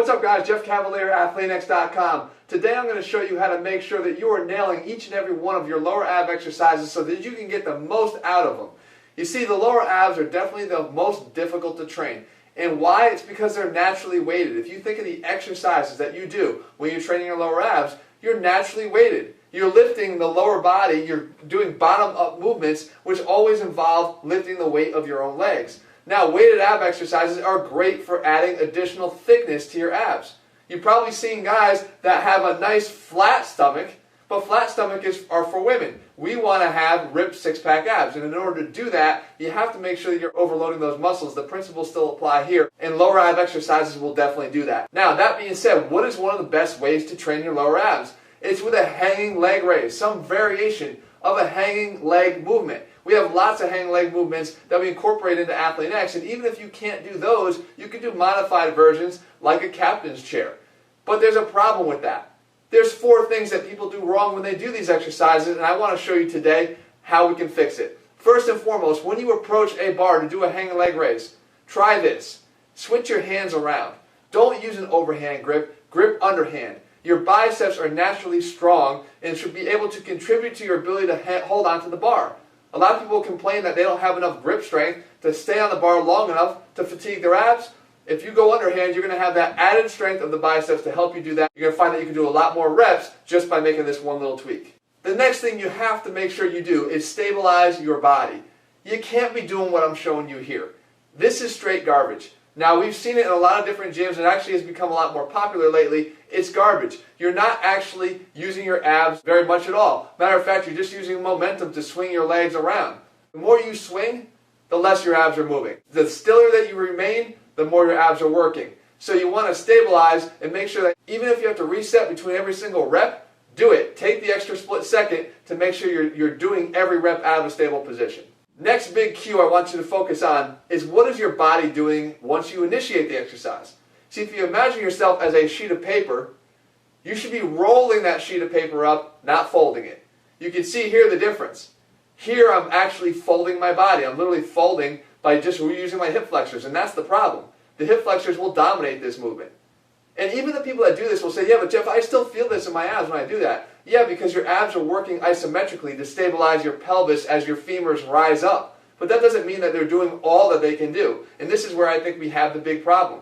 What's up guys, Jeff Cavaliere, AthleanX.com. Today I'm going to show you how to make sure that you are nailing each and every one of your lower ab exercises so that you can get the most out of them. You see, the lower abs are definitely the most difficult to train. And why? It's because they're naturally weighted. If you think of the exercises that you do when you're training your lower abs, you're naturally weighted. You're lifting the lower body, you're doing bottom-up movements, which always involve lifting the weight of your own legs. Now, weighted ab exercises are great for adding additional thickness to your abs. You've probably seen guys that have a nice flat stomach, but flat stomach are for women. We want to have ripped six-pack abs, and in order to do that, you have to make sure that you're overloading those muscles. The principles still apply here, and lower ab exercises will definitely do that. Now, that being said, what is one of the best ways to train your lower abs? It's with a hanging leg raise, some variation of a hanging leg movement. We have lots of hanging leg movements that we incorporate into AthleanX, and even if you can't do those, you can do modified versions like a captain's chair. But there's a problem with that. There's 4 things that people do wrong when they do these exercises, and I want to show you today how we can fix it. First and foremost, when you approach a bar to do a hanging leg raise, try this. Switch your hands around. Don't use an overhand grip, grip underhand. Your biceps are naturally strong and should be able to contribute to your ability to hold onto the bar. A lot of people complain that they don't have enough grip strength to stay on the bar long enough to fatigue their abs. If you go underhand, you're going to have that added strength of the biceps to help you do that. You're going to find that you can do a lot more reps just by making this one little tweak. The next thing you have to make sure you do is stabilize your body. You can't be doing what I'm showing you here. This is straight garbage. Now, we've seen it in a lot of different gyms. It actually has become a lot more popular lately. It's garbage. You're not actually using your abs very much at all. Matter of fact, you're just using momentum to swing your legs around. The more you swing, the less your abs are moving. The stiller that you remain, the more your abs are working. So you want to stabilize and make sure that even if you have to reset between every single rep, do it. Take the extra split second to make sure you're doing every rep out of a stable position. Next big cue I want you to focus on is what is your body doing once you initiate the exercise. See, if you imagine yourself as a sheet of paper, you should be rolling that sheet of paper up, not folding it. You can see here the difference. Here I'm actually folding my body. I'm literally folding by just using my hip flexors, and that's the problem. The hip flexors will dominate this movement. And even the people that do this will say, yeah, but Jeff, I still feel this in my abs when I do that. Yeah, because your abs are working isometrically to stabilize your pelvis as your femurs rise up. But that doesn't mean that they're doing all that they can do. And this is where I think we have the big problem.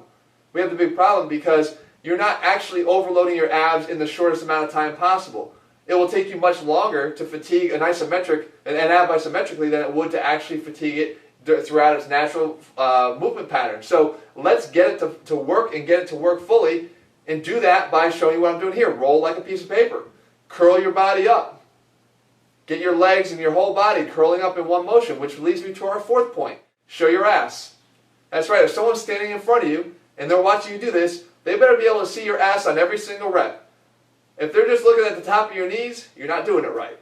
We have the big problem because you're not actually overloading your abs in the shortest amount of time possible. It will take you much longer to fatigue an ab isometrically than it would to actually fatigue it throughout its natural movement pattern. So let's get it to work and get it to work fully, and do that by showing you what I'm doing here. Roll like a piece of paper. Curl your body up. Get your legs and your whole body curling up in one motion, which leads me to our 4th point. Show your ass. That's right, if someone's standing in front of you and they're watching you do this, they better be able to see your ass on every single rep. If they're just looking at the top of your knees, you're not doing it right.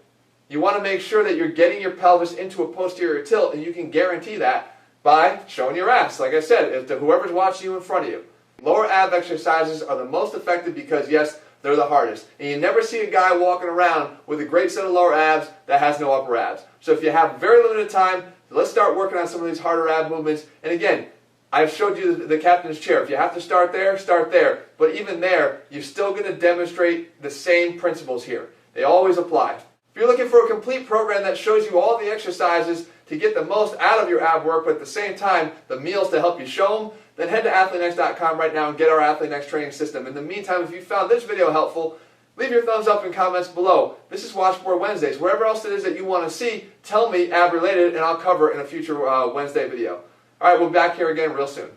You want to make sure that you're getting your pelvis into a posterior tilt, and you can guarantee that by showing your ass, like I said, to whoever's watching you in front of you. Lower ab exercises are the most effective because, yes, they're the hardest. And you never see a guy walking around with a great set of lower abs that has no upper abs. So if you have very limited time, let's start working on some of these harder ab movements. And again, I've showed you the captain's chair. If you have to start there, start there. But even there, you're still going to demonstrate the same principles here. They always apply. If you're looking for a complete program that shows you all the exercises to get the most out of your ab work, but at the same time, the meals to help you show them, then head to AthleanX.com right now and get our AthleanX training system. In the meantime, if you found this video helpful, leave your thumbs up in comments below. This is Washboard Wednesdays. Wherever else it is that you want to see, tell me ab related, and I'll cover it in a future Wednesday video. All right, we'll be back here again real soon.